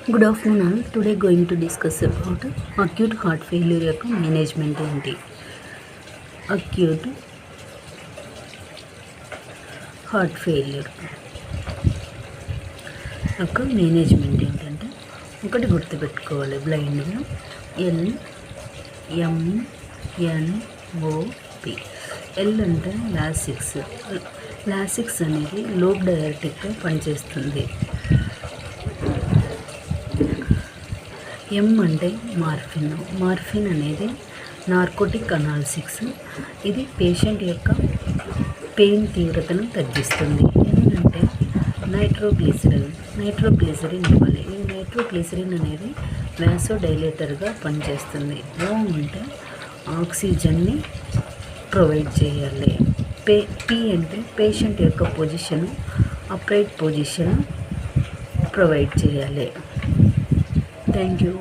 Good afternoon all. Today going to discuss about acute heart failure యొక్క management ఏంటి. Acute heart failure యొక్క management ఏంటంటే ఒకటి గుర్తుపెట్టుకోవాలి బ్లైండ్గా LMNOP. ఎల్ అంటే లాసిక్స్ అనేది లోబ్ డయారిటిక్గా పనిచేస్తుంది. ఎం అంటే మార్ఫిన్ అనేది నార్కోటిక్ అనాలిసిక్స్. ఇది పేషెంట్ యొక్క పెయిన్ తీవ్రతను తగ్గిస్తుంది. ఏంటంటే నైట్రోగ్లిసరిన్ ఇవ్వాలి. ఈ నైట్రోగ్లిసరిన్ అనేది వ్యాసోడైలేటర్గా పనిచేస్తుంది. ఓ అంటే ఆక్సిజన్ని ప్రొవైడ్ చేయాలి. పి అంటే పేషెంట్ యొక్క పొజిషను అప్రైట్ పొజిషన్ ప్రొవైడ్ చేయాలి. Thank you.